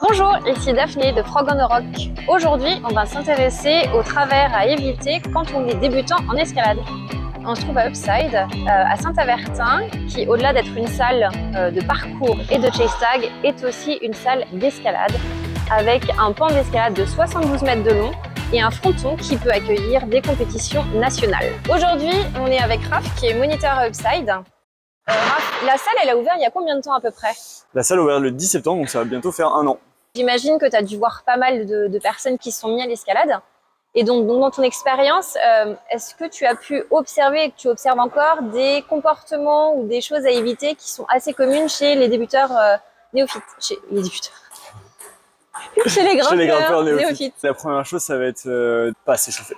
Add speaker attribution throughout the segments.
Speaker 1: Bonjour, ici Daphné de Frog on the Rock. Aujourd'hui, on va s'intéresser aux travers à éviter quand on est débutant en escalade. On se trouve à Upside, à Saint-Avertin, qui, au-delà d'être une salle de parcours et de chase tag, est aussi une salle d'escalade, avec un pan d'escalade de 72 mètres de long et un fronton qui peut accueillir des compétitions nationales. Aujourd'hui, on est avec Raph, qui est moniteur à Upside. Raph, la salle, elle a ouvert il y a combien de temps à peu près?
Speaker 2: La salle a ouvert le 10 septembre, donc ça va bientôt faire 1 an.
Speaker 1: J'imagine que tu as dû voir pas mal de personnes qui se sont mis à l'escalade. Et donc dans ton expérience, est-ce que tu as pu observer et que tu observes encore des comportements ou des choses à éviter qui sont assez communes chez les débuteurs néophytes? Chez les grimpeurs néophytes.
Speaker 2: La première chose, ça va être pas s'échauffer.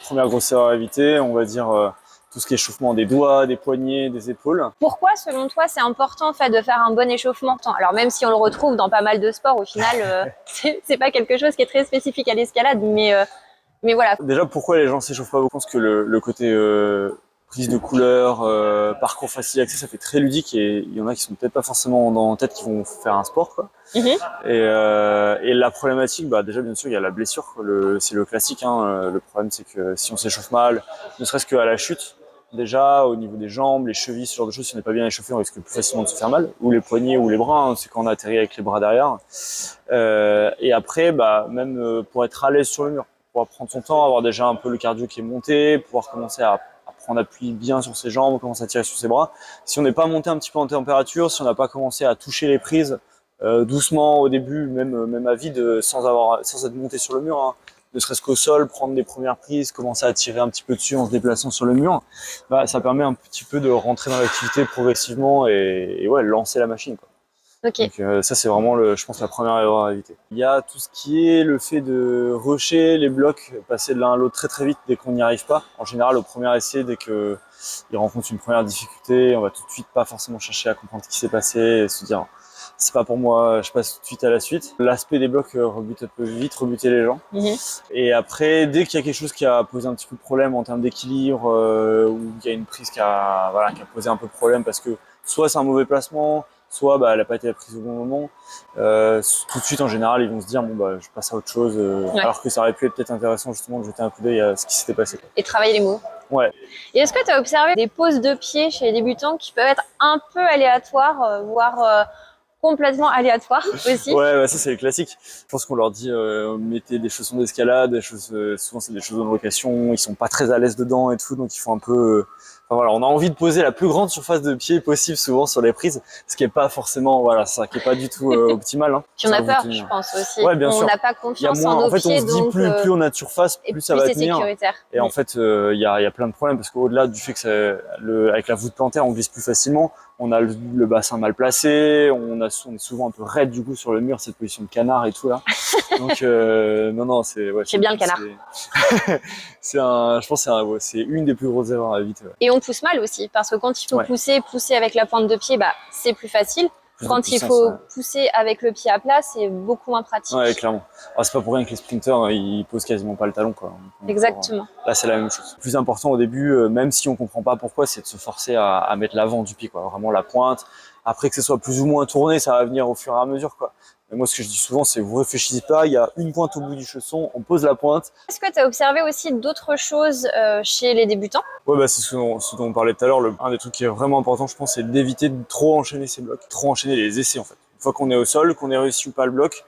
Speaker 2: Première grosse erreur à éviter, on va dire tout ce qui est échauffement des doigts, des poignets, des épaules.
Speaker 1: Pourquoi, selon toi, c'est important en fait de faire un bon échauffement? Alors même si on le retrouve dans pas mal de sports, au final, c'est pas quelque chose qui est très spécifique à l'escalade, mais voilà.
Speaker 2: Déjà, pourquoi les gens s'échauffent pas beaucoup? Parce que le côté prise de couleur, parcours facile d'accès, ça fait très ludique et il y en a qui sont peut-être pas forcément dans la tête qui vont faire un sport, quoi. Et la problématique, déjà bien sûr, il y a la blessure. C'est le classique, hein. Le problème, c'est que si on s'échauffe mal, ne serait-ce qu'à la chute, déjà au niveau des jambes, les chevilles, ce genre de choses, si on n'est pas bien échauffé, on risque plus facilement de se faire mal, ou les poignets ou les bras, hein, c'est quand on atterrit avec les bras derrière. Et après, même pour être à l'aise sur le mur, pouvoir prendre son temps, avoir déjà un peu le cardio qui est monté, pouvoir commencer à prendre appui bien sur ses jambes, commencer à tirer sur ses bras. Si on n'est pas monté un petit peu en température, si on n'a pas commencé à toucher les prises doucement au début, même à vide, sans être monté sur le mur, hein, ne serait-ce qu'au sol, prendre des premières prises, commencer à tirer un petit peu dessus en se déplaçant sur le mur, ça permet un petit peu de rentrer dans l'activité progressivement et lancer la machine, quoi.
Speaker 1: Okay.
Speaker 2: Donc ça, c'est vraiment, je pense, la première erreur à éviter. Il y a tout ce qui est le fait de rusher les blocs, passer de l'un à l'autre très très vite dès qu'on n'y arrive pas. En général, au premier essai, dès qu'il rencontre une première difficulté, on va tout de suite pas forcément chercher à comprendre ce qui s'est passé et se dire c'est pas pour moi, je passe tout de suite à la suite. L'aspect des blocs rebute un peu vite, rebuter les gens. Et après, dès qu'il y a quelque chose qui a posé un petit peu de problème en termes d'équilibre, ou il y a une prise qui a posé un peu de problème parce que soit c'est un mauvais placement, soit elle n'a pas été prise au bon moment, tout de suite en général ils vont se dire je passe à autre chose, alors que ça aurait pu être peut-être intéressant justement de jeter un coup d'œil à ce qui s'était passé.
Speaker 1: Et travailler les mots.
Speaker 2: Ouais.
Speaker 1: Et est-ce que tu as observé des poses de pied chez les débutants qui peuvent être un peu aléatoires, voire complètement aléatoires aussi?
Speaker 2: Ouais, ça c'est le classique. Je pense qu'on leur dit mettez des chaussons d'escalade, souvent c'est des chaussons de location, ils sont pas très à l'aise dedans et tout, donc ils font un peu on a envie de poser la plus grande surface de pied possible souvent sur les prises, ce qui est pas forcément, ça qui est pas du tout optimal, hein.
Speaker 1: Puis on a peur, je pense aussi.
Speaker 2: Ouais, bien sûr.
Speaker 1: On n'a pas confiance en nos pieds,
Speaker 2: on se dit plus on a de surface, plus ça va tenir.
Speaker 1: Sécuritaire.
Speaker 2: Et en fait, il y a plein de problèmes parce qu'au-delà du fait que avec la voûte plantaire, on glisse plus facilement, on a le bassin mal placé, on est souvent un peu raide du coup sur le mur, cette position de canard et tout là. Donc non, c'est
Speaker 1: c'est bien le canard.
Speaker 2: Je pense que c'est une des plus grosses erreurs à éviter. Ouais.
Speaker 1: Et on pousse mal aussi parce que quand il faut pousser avec la pointe de pied, c'est plus facile. Quand il faut pousser avec le pied à plat, c'est beaucoup moins pratique.
Speaker 2: Ouais, clairement. Alors, c'est pas pour rien que les sprinters, ils posent quasiment pas le talon, quoi.
Speaker 1: Exactement.
Speaker 2: Là, c'est la même chose. Le plus important au début, même si on comprend pas pourquoi, c'est de se forcer à mettre l'avant du pied, quoi. Vraiment la pointe. Après que ce soit plus ou moins tourné, ça va venir au fur et à mesure, quoi. Mais moi, ce que je dis souvent, c'est vous réfléchissez pas, il y a une pointe au bout du chausson, on pose la pointe.
Speaker 1: Est-ce que tu as observé aussi d'autres choses chez les débutants?
Speaker 2: Ouais, c'est ce dont on parlait tout à l'heure. Un des trucs qui est vraiment important, je pense, c'est d'éviter de trop enchaîner ces blocs, trop enchaîner les essais, en fait. Une fois qu'on est au sol, qu'on ait réussi ou pas le bloc,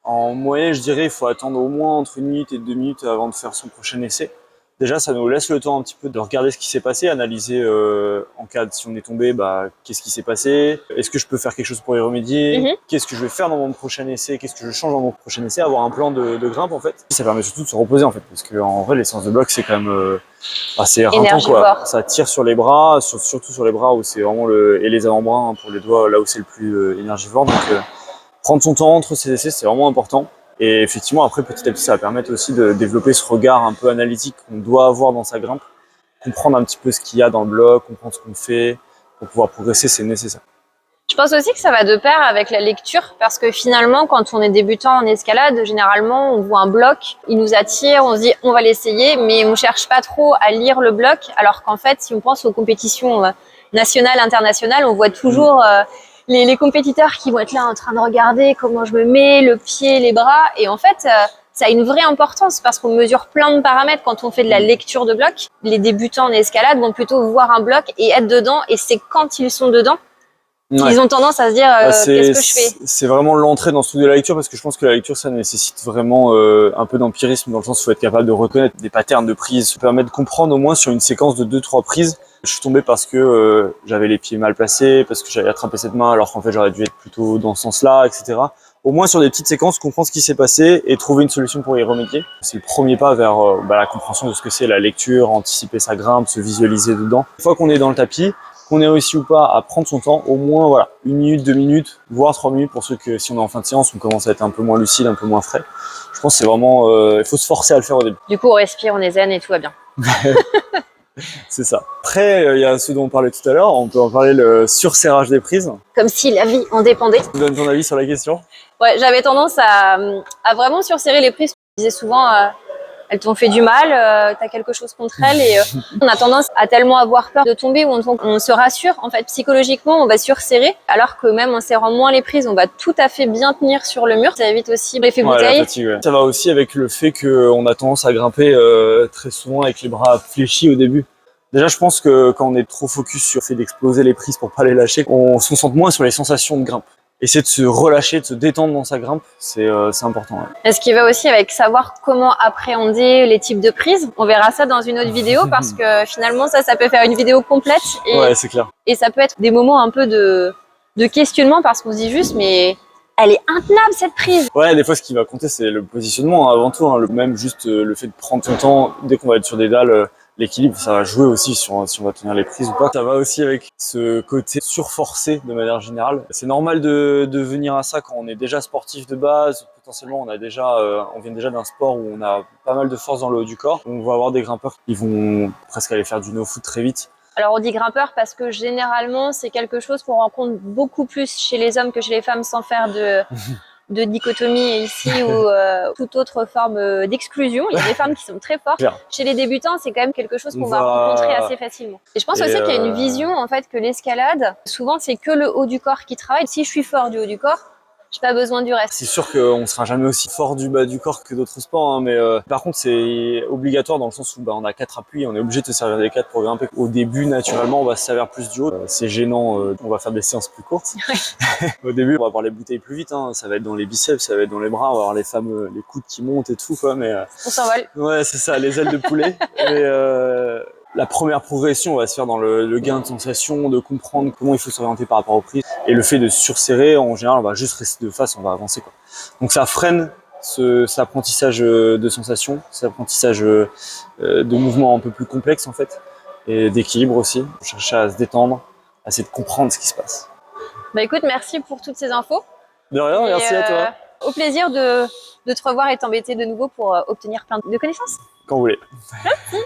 Speaker 2: en moyenne, je dirais, il faut attendre au moins entre 1 minute et 2 minutes avant de faire son prochain essai. Déjà, ça nous laisse le temps un petit peu de regarder ce qui s'est passé, analyser en cas de si on est tombé, qu'est-ce qui s'est passé, est-ce que je peux faire quelque chose pour y remédier, qu'est-ce que je vais faire dans mon prochain essai, qu'est-ce que je change dans mon prochain essai, avoir un plan de grimpe en fait. Ça permet surtout de se reposer en fait, parce qu'en vrai, les séances de bloc, c'est quand même assez rinçant, quoi. Ça tire sur les bras, surtout sur les bras où c'est vraiment et les avant-bras, hein, pour les doigts, là où c'est le plus énergivore. Donc prendre son temps entre ces essais, c'est vraiment important. Et effectivement, après, petit à petit, ça va permettre aussi de développer ce regard un peu analytique qu'on doit avoir dans sa grimpe, comprendre un petit peu ce qu'il y a dans le bloc, comprendre ce qu'on fait, pour pouvoir progresser, c'est nécessaire.
Speaker 1: Je pense aussi que ça va de pair avec la lecture, parce que finalement, quand on est débutant en escalade, généralement, on voit un bloc, il nous attire, on se dit on va l'essayer, mais on cherche pas trop à lire le bloc, alors qu'en fait, si on pense aux compétitions nationales, internationales, on voit toujours les compétiteurs qui vont être là en train de regarder comment je me mets, le pied, les bras. Et en fait, ça a une vraie importance parce qu'on mesure plein de paramètres quand on fait de la lecture de bloc. Les débutants en escalade vont plutôt voir un bloc et être dedans. Et c'est quand ils sont dedans qu'ils ont tendance à se dire qu'est-ce que je fais.
Speaker 2: C'est vraiment l'entrée dans ce truc de la lecture parce que je pense que la lecture, ça nécessite vraiment un peu d'empirisme dans le sens où il faut être capable de reconnaître des patterns de prise. Ça permet de comprendre au moins sur une séquence de 2-3 prises. Je suis tombé parce que j'avais les pieds mal placés, parce que j'avais attrapé cette main alors qu'en fait j'aurais dû être plutôt dans ce sens-là, etc. Au moins sur des petites séquences, comprendre ce qui s'est passé et trouver une solution pour y remédier. C'est le premier pas vers la compréhension de ce que c'est la lecture, anticiper sa grimpe, se visualiser dedans. Une fois qu'on est dans le tapis, qu'on ait réussi ou pas à prendre son temps, au moins voilà, 1 minute, 2 minutes, voire 3 minutes pour ceux que si on est en fin de séance, on commence à être un peu moins lucide, un peu moins frais. Je pense que c'est vraiment, il faut se forcer à le faire au début.
Speaker 1: Du coup, on respire, on est zen et tout va bien.
Speaker 2: C'est ça. Après, il y a ce dont on parlait tout à l'heure, on peut en parler, le surserrage des prises.
Speaker 1: Comme si la vie en dépendait.
Speaker 2: Tu donnes ton avis sur la question?
Speaker 1: Ouais, j'avais tendance à vraiment surserrer les prises. Je disais souvent, elles t'ont fait du mal, t'as quelque chose contre elles. Et on a tendance à tellement avoir peur de tomber ou on se rassure. En fait, psychologiquement, on va surserrer. Alors que même en serrant moins les prises, on va tout à fait bien tenir sur le mur. Ça évite aussi l'effet bouteille.
Speaker 2: La fatigue, ouais. Ça va aussi avec le fait qu'on a tendance à grimper très souvent avec les bras fléchis au début. Déjà, je pense que quand on est trop focus sur le fait d'exploser les prises pour pas les lâcher, on se concentre moins sur les sensations de grimpe. Essayer de se relâcher, de se détendre dans sa grimpe, c'est important. Ouais.
Speaker 1: Et ce qui va aussi avec savoir comment appréhender les types de prises. On verra ça dans une autre vidéo parce que finalement, ça peut faire une vidéo complète. Et,
Speaker 2: ouais, c'est clair.
Speaker 1: Et ça peut être des moments un peu de questionnement parce qu'on se dit juste, mais elle est intenable cette prise.
Speaker 2: Ouais, des fois, ce qui va compter, c'est le positionnement avant tout. Hein. Même juste le fait de prendre son temps, dès qu'on va être sur des dalles, l'équilibre, ça va jouer aussi sur si on va tenir les prises ou pas. Ça va aussi avec ce côté surforcé de manière générale. C'est normal de venir à ça quand on est déjà sportif de base. Potentiellement, on vient déjà d'un sport où on a pas mal de force dans le haut du corps. On va avoir des grimpeurs qui vont presque aller faire du no-foot très vite.
Speaker 1: Alors on dit grimpeur parce que généralement, c'est quelque chose qu'on rencontre beaucoup plus chez les hommes que chez les femmes sans faire de dichotomie ici ou toute autre forme d'exclusion. Il y a des femmes qui sont très fortes. Chez les débutants, c'est quand même quelque chose qu'on va rencontrer assez facilement. Et je pense aussi qu'il y a une vision en fait que l'escalade, souvent c'est que le haut du corps qui travaille. Si je suis fort du haut du corps, j'ai pas besoin du reste.
Speaker 2: C'est sûr qu'on sera jamais aussi fort du bas du corps que d'autres sports, hein, mais par contre c'est obligatoire dans le sens où on a 4 appuis, on est obligé de se servir des 4 pour grimper. Au début, naturellement, on va se servir plus du haut. C'est gênant, on va faire des séances plus courtes. Au début, on va avoir les bouteilles plus vite, hein. Ça va être dans les biceps, ça va être dans les bras, on va avoir les coudes qui montent et tout, quoi. Mais
Speaker 1: on s'envole.
Speaker 2: Ouais, c'est ça, les ailes de poulet. Et, la première progression va se faire dans le gain de sensation, de comprendre comment il faut s'orienter par rapport aux prises. Et le fait de surserrer, en général, on va juste rester de face, on va avancer, quoi. Donc ça freine cet apprentissage de sensations, cet apprentissage de mouvements un peu plus complexes, en fait, et d'équilibre aussi. Chercher à se détendre, à essayer de comprendre ce qui se passe.
Speaker 1: Bah écoute, merci pour toutes ces infos.
Speaker 2: De rien, merci à toi.
Speaker 1: Au plaisir de te revoir et t'embêter de nouveau pour obtenir plein de connaissances.
Speaker 2: Quand vous voulez.
Speaker 1: Merci.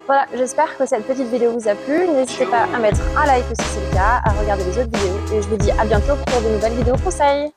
Speaker 1: Voilà, j'espère que cette petite vidéo vous a plu. N'hésitez pas à mettre un like si c'est le cas, à regarder les autres vidéos. Et je vous dis à bientôt pour de nouvelles vidéos conseils.